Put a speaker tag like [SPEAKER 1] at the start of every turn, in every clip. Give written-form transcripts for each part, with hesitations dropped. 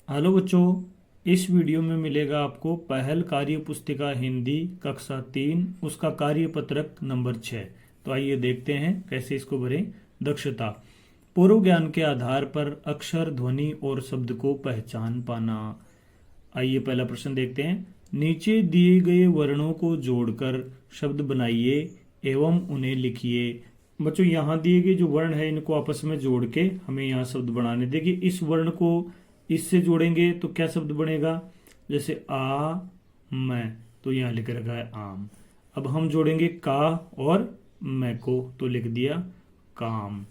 [SPEAKER 1] Hello बच्चों, इस video में मिलेगा आपको पहल कार्य पुस्तिका हिंदी कक्षा 3 उसका कार्य पत्रक नंबर 6। तो आइए देखते हैं कैसे इसको भरें। दक्षता। पूर्व ज्ञान के आधार पर अक्षर, ध्वनि और शब्द को पहचान पाना। आइए पहला प्रश्न देखते हैं। नीचे दिए गए वर्णों को जोड़कर शब्द बनाइए एवं उन्हें लिखिए। बच्चों, यहाँ दिए गए जो वर्ण है इनको आपस में जोड़ के हमें यहाँ शब्द बनाने। देखिए, इस वर्ण को इससे जोड़ेंगे तो क्या शब्द बनेगा? जैसे आ मैं, तो यहाँ लिख रखा है आम। अब हम जोड़ेंगे का और मैं को, तो लिख दिया काम।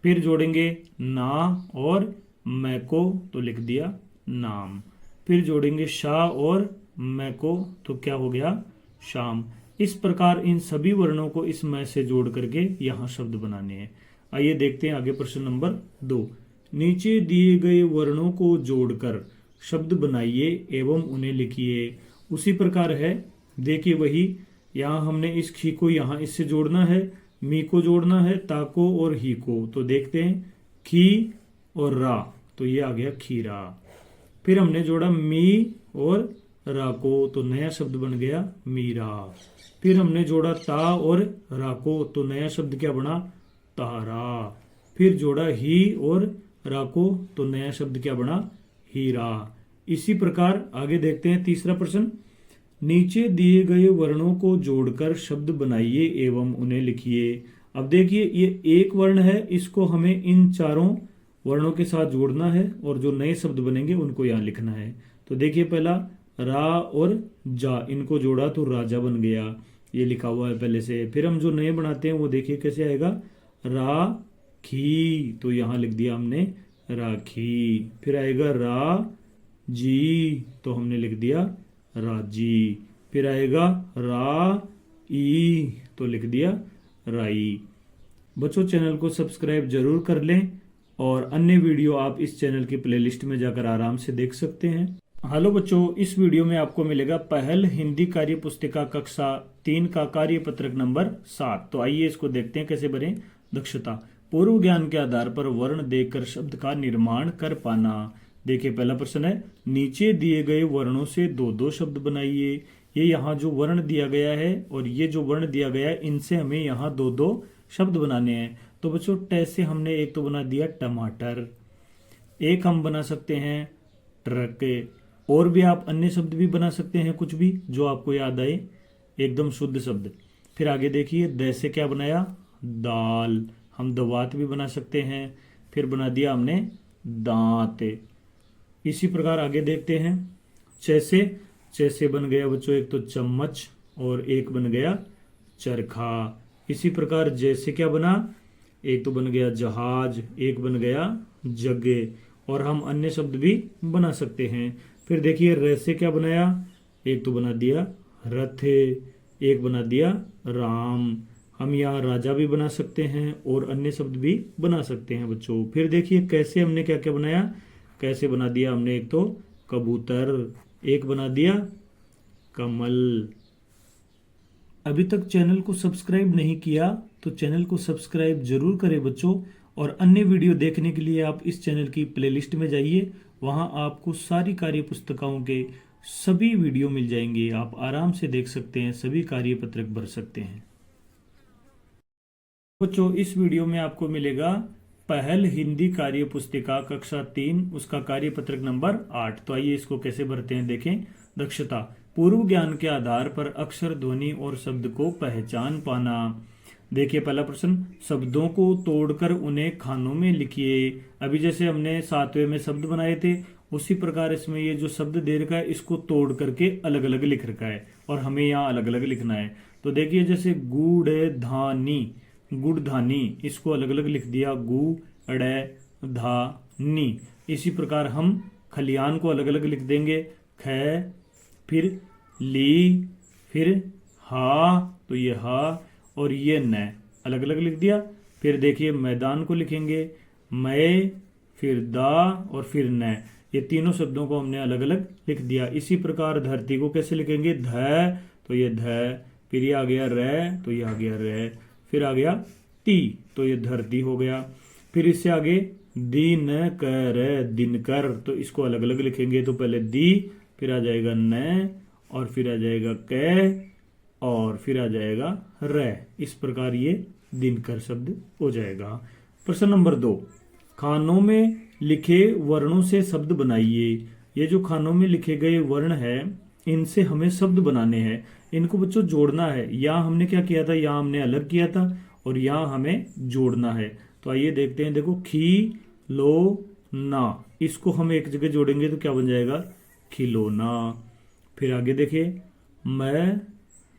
[SPEAKER 1] फिर जोड़ेंगे ना और मैं को, तो लिख दिया नाम। फिर जोड़ेंगे शाह और मैं को, तो क्या हो गया? शाम। इस प्रकार इन सभी वर्णों को इस मैं से जोड़ करके यहाँ शब्द बनाने हैं। आइए देखते हैं आगे प्रश्न नंबर 2। नीचे दिए गए वर्णों को जोड़कर शब्द बनाइए एवं उन्हें लिखिए। उसी प्रकार है, देखिए वही, यहाँ हमने इस खी को यहाँ इससे जोड़ना है, मी को जोड़ना है, ता को और ही को। तो देखते हैं, खी और रा, तो ये आ गया खीरा। फिर हमने जोड़ा मी और रा को, तो नया शब्द बन गया मीरा। फिर हमने जोड़ा ता और रा को, तो नया शब्द क्या बना? तारा। फिर जोड़ा ही और रा को, तो नया शब्द क्या बना? हीरा। इसी प्रकार आगे देखते हैं तीसरा प्रश्न। नीचे दिए गए वर्णों को जोड़कर शब्द बनाइए एवं उन्हें लिखिए। अब देखिए, ये एक वर्ण है, इसको हमें इन चारों वर्णों के साथ जोड़ना है और जो नए शब्द बनेंगे उनको यहाँ लिखना है। तो देखिए, पहला रा और जा, इनको जोड़ा तो राजा बन गया, ये लिखा हुआ है पहले से। फिर हम जो नए बनाते हैं वो देखिए कैसे आएगा, रा खी, तो यहाँ लिख दिया हमने राखी। फिर आएगा रा जी, तो हमने लिख दिया राजी। फिर आएगा रा ई, तो लिख दिया राई। बच्चों, चैनल को सब्सक्राइब जरूर कर लें और अन्य वीडियो आप इस चैनल की प्लेलिस्ट में जाकर आराम से देख सकते हैं। हेलो बच्चों, इस वीडियो में आपको मिलेगा पहल हिंदी कार्य पुस्तिका कक्षा 3 का कार्य पत्रक नंबर 7। तो आइए इसको देखते हैं कैसे भरें। दक्षता। पूर्व ज्ञान के आधार पर वर्ण देकर शब्द का निर्माण कर पाना। देखिए, पहला प्रश्न है, नीचे दिए गए वर्णों से दो दो शब्द बनाइए। ये यहाँ जो वर्ण दिया गया है और ये जो वर्ण दिया गया है, इनसे हमें यहाँ दो दो शब्द बनाने हैं। तो बच्चों, ट से हमने एक तो बना दिया टमाटर, एक हम बना सकते हैं ट्रक, और भी आप अन्य शब्द भी बना सकते हैं, कुछ भी जो आपको याद आए, एकदम शुद्ध शब्द। फिर आगे देखिए, द से क्या बनाया? दाल। हम दवात भी बना सकते हैं। फिर बना दिया हमने दांत। इसी प्रकार आगे देखते हैं, च से बन गया बच्चों एक तो चम्मच और एक बन गया चरखा। इसी प्रकार जैसे क्या बना? एक तो बन गया जहाज, एक बन गया जगे, और हम अन्य शब्द भी बना सकते हैं। फिर देखिए, र से क्या बनाया? एक तो बना दिया रथ, एक बना दिया राम। हम यहाँ राजा भी बना सकते हैं और अन्य शब्द भी बना सकते हैं बच्चों। फिर देखिए, कैसे हमने क्या क्या बनाया? कैसे बना दिया हमने एक तो कबूतर, एक बना दिया कमल। अभी तक चैनल को सब्सक्राइब नहीं किया तो चैनल को सब्सक्राइब जरूर करें बच्चों, और अन्य वीडियो देखने के लिए आप इस चैनल की प्लेलिस्ट में जाइए। वहां आपको सारी कार्य पुस्तिकाओं के सभी वीडियो मिल जाएंगे, आप आराम से देख सकते हैं, सभी कार्य पत्रक भर सकते हैं। बच्चों, इस वीडियो में आपको मिलेगा पहल हिंदी कार्य पुस्तिका कक्षा 3 उसका कार्य पत्रक नंबर 8। तो आइए इसको कैसे भरते हैं देखें। दक्षता। पूर्व ज्ञान के आधार पर अक्षर, ध्वनि और शब्द को पहचान पाना। देखिए, पहला प्रश्न, शब्दों को तोड़कर उन्हें खानों में लिखिए। अभी जैसे हमने 7वें में शब्द बनाए थे, उसी प्रकार इसमें ये जो शब्द दे रखा है इसको तोड़ करके अलग अलग लिख रखा है और हमें यहाँ अलग अलग लिखना है। तो देखिए, जैसे गुड़ धानी, गुड़धानी, इसको अलग अलग लिख दिया गु अड़े धा नी। इसी प्रकार हम खलियान को अलग अलग लिख देंगे, ख, फिर ली, फिर हा, तो ये हा, और ये न, अलग अलग लिख दिया। फिर देखिए, मैदान को लिखेंगे मैं, फिर दा और फिर न, ये तीनों शब्दों को हमने अलग अलग लिख दिया। इसी प्रकार धरती को कैसे लिखेंगे? ध, तो ये ध, फिर ये आ गया र, तो ये आ गया र, फिर आ गया ती, तो ये धरती हो गया। फिर इससे आगे दिन कर, दिनकर। तो इसको अलग अलग लिखेंगे तो पहले दी, फिर आ जाएगा न, और फिर आ जाएगा क, और फिर आ जाएगा र। इस प्रकार ये दिनकर शब्द हो जाएगा। प्रश्न नंबर 2, खानों में लिखे वर्णों से शब्द बनाइए। ये जो खानों में लिखे गए वर्ण है, इनसे हमें शब्द बनाने हैं। इनको बच्चों जोड़ना है। यहाँ हमने क्या किया था, यहाँ हमने अलग किया था, और यहाँ हमें जोड़ना है। तो आइए देखते हैं। देखो, खी लो ना, इसको हम एक जगह जोड़ेंगे तो क्या बन जाएगा, खिलौना। फिर आगे देखिए, मैं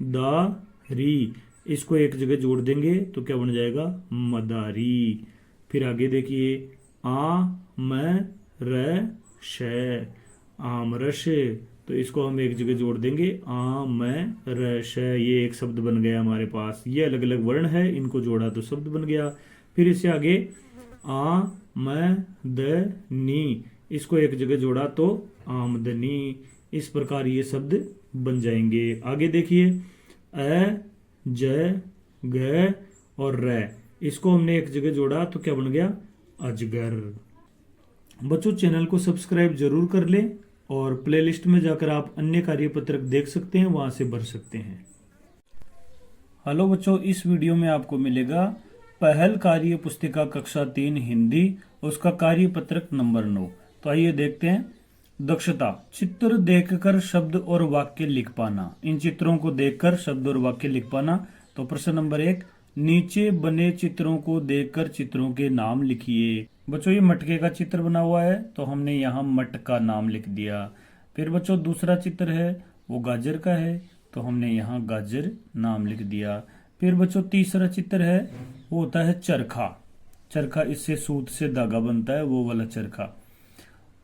[SPEAKER 1] दा री, इसको एक जगह जोड़ देंगे तो क्या बन जाएगा, मदारी। फिर आगे देखिए, आ म र श, आमरस, तो इसको हम एक जगह जोड़ देंगे, आ म र श, ये एक शब्द बन गया हमारे पास। ये अलग अलग वर्ण है, इनको जोड़ा तो शब्द बन गया। फिर इससे आगे, आ म द नी, इसको एक जगह जोड़ा तो आमदनी। इस प्रकार ये शब्द बन जाएंगे। आगे देखिए, अ ज ग और र, इसको हमने एक जगह जोड़ा तो क्या बन गया, अजगर। बच्चों, चैनल को सब्सक्राइब जरूर कर लें, और प्लेलिस्ट में जाकर आप अन्य कार्यपत्रक देख सकते हैं, वहां से भर सकते हैं। हेलो बच्चों, इस वीडियो में आपको मिलेगा पहल कार्य पुस्तिका कक्षा 3 हिंदी, उसका कार्यपत्रक नंबर 9। तो आइए देखते हैं। दक्षता, चित्र देखकर शब्द और वाक्य लिख पाना। इन चित्रों को देखकर शब्द और वाक्य लिख पाना। तो प्रश्न नंबर 1, नीचे बने चित्रों को देखकर चित्रों के नाम लिखिए। बच्चों, ये मटके का चित्र बना हुआ है, तो हमने यहाँ मट का नाम लिख दिया। फिर बच्चों, दूसरा चित्र है वो गाजर का है, तो हमने यहाँ गाजर नाम लिख दिया। फिर बच्चों, तीसरा चित्र है वो होता है चरखा। चरखा, इससे सूत से धागा बनता है, वो वाला चरखा।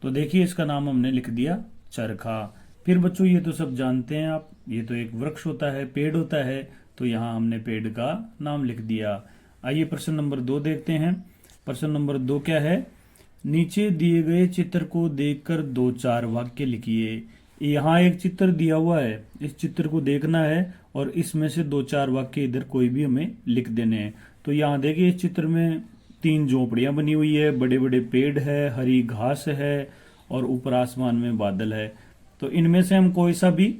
[SPEAKER 1] तो देखिए, इसका नाम हमने लिख दिया चरखा। फिर बच्चों, ये तो सब जानते हैं आप, ये तो एक वृक्ष होता है, पेड़ होता है, तो यहाँ हमने पेड़ का नाम लिख दिया। आइए प्रश्न नंबर 2 देखते हैं। प्रश्न नंबर 2 क्या है, नीचे दिए गए चित्र को देखकर 2-4 वाक्य लिखिए। यहाँ एक चित्र दिया हुआ है, इस चित्र को देखना है, और इसमें से 2-4 वाक्य इधर कोई भी हमें लिख देने हैं। तो यहाँ देखिए, इस चित्र में 3 झोपड़ियां बनी हुई है, बड़े बड़े पेड़ है, हरी घास है, और ऊपर आसमान में बादल है। तो इनमें से हम कोई सा भी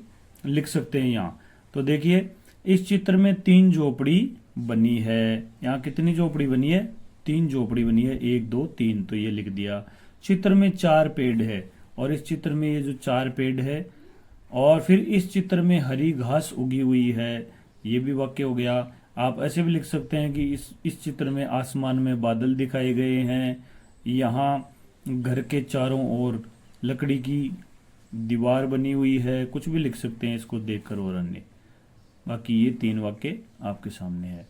[SPEAKER 1] लिख सकते हैं यहाँ। तो देखिए, इस चित्र में 3 झोपड़ी बनी है। यहाँ कितनी झोपड़ी बनी है, 3 झोपड़ी बनी है, 1 2 3, तो ये लिख दिया। चित्र में 4 पेड़ है, और इस चित्र में ये जो 4 पेड़ है, और फिर इस चित्र में हरी घास उगी हुई है, ये भी वाक्य हो गया। आप ऐसे भी लिख सकते हैं कि इस चित्र में आसमान में बादल दिखाए गए हैं, यहाँ घर के चारों ओर लकड़ी की दीवार बनी हुई है, कुछ भी लिख सकते हैं इसको देखकर और अन्य। बाकी ये 3 वाक्य आपके सामने है।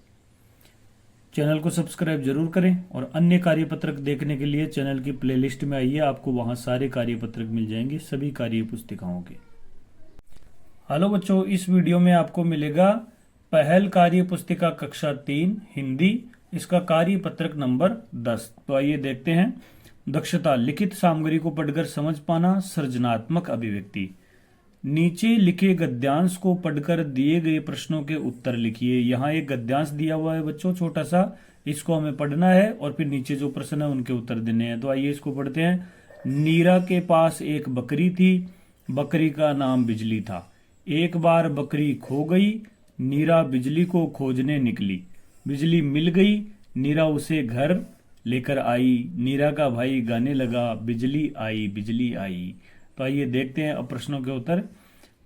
[SPEAKER 1] चैनल को सब्सक्राइब जरूर करें, और अन्य कार्यपत्रक देखने के लिए चैनल की प्लेलिस्ट में आइए, आपको वहां सारे कार्यपत्रक मिल जाएंगे, सभी कार्य पुस्तिकाओं के। हेलो बच्चों, इस वीडियो में आपको मिलेगा पहल कार्य पुस्तिका कक्षा 3 हिंदी, इसका कार्यपत्रक नंबर 10। तो आइए देखते हैं। दक्षता, लिखित सामग्री को पढ़कर समझ पाना, सृजनात्मक अभिव्यक्ति। नीचे लिखे गद्यांश को पढ़कर दिए गए प्रश्नों के उत्तर लिखिए। यहाँ एक गद्यांश दिया हुआ है बच्चों, छोटा सा, इसको हमें पढ़ना है, और फिर नीचे जो प्रश्न है उनके उत्तर देने हैं। तो आइए इसको पढ़ते हैं। नीरा के पास एक बकरी थी, बकरी का नाम बिजली था। एक बार बकरी खो गई, नीरा बिजली को खोजने निकली। बिजली मिल गई, नीरा उसे घर लेकर आई। नीरा का भाई गाने लगा, बिजली आई बिजली आई। तो आइए देखते हैं अब प्रश्नों के उत्तर।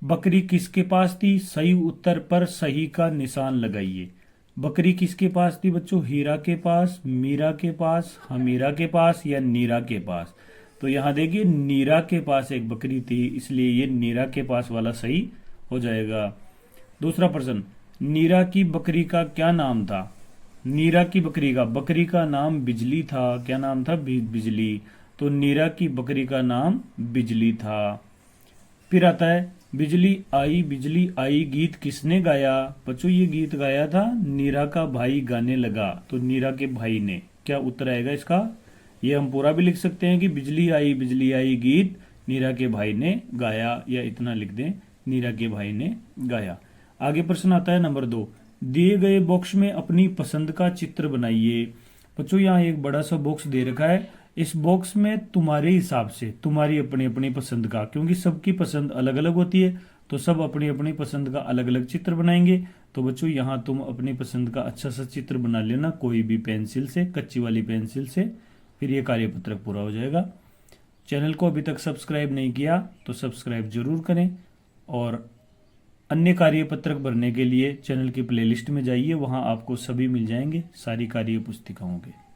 [SPEAKER 1] बकरी किसके पास थी, सही उत्तर पर सही का निशान लगाइए। बकरी किसके पास थी बच्चों, हीरा के पास, मीरा के पास, हमीरा के पास, या नीरा के पास। तो यहाँ देखिए, नीरा के पास एक बकरी थी, इसलिए ये नीरा के पास वाला सही हो जाएगा। दूसरा प्रश्न, नीरा की बकरी का क्या नाम था। नीरा की बकरी का नाम बिजली था। क्या नाम था, बिजली। तो नीरा की बकरी का नाम बिजली था। फिर आता है, बिजली आई गीत किसने गाया। बच्चों, ये गीत गाया था नीरा का भाई गाने लगा, तो नीरा के भाई ने। क्या उत्तर आएगा इसका, ये हम पूरा भी लिख सकते हैं कि बिजली आई गीत नीरा के भाई ने गाया, या इतना लिख दें, नीरा के भाई ने गाया। आगे प्रश्न आता है नंबर 2, दिए गए बॉक्स में अपनी पसंद का चित्र बनाइए। बच्चों, यहाँ एक बड़ा सा बॉक्स दे रखा है, इस बॉक्स में तुम्हारे हिसाब से तुम्हारी अपनी अपनी पसंद का, क्योंकि सबकी पसंद अलग अलग होती है, तो सब अपनी अपनी पसंद का अलग अलग चित्र बनाएंगे। तो बच्चों यहाँ तुम अपनी पसंद का अच्छा सा चित्र बना लेना, कोई भी पेंसिल से, कच्ची वाली पेंसिल से, फिर ये कार्यपत्रक पूरा हो जाएगा। चैनल को अभी तक सब्सक्राइब नहीं किया तो सब्सक्राइब जरूर करें, और अन्य कार्यपत्रक भरने के लिए चैनल की प्लेलिस्ट में जाइए, वहां आपको सभी मिल जाएंगे, सारी कार्य पुस्तिकाओं के।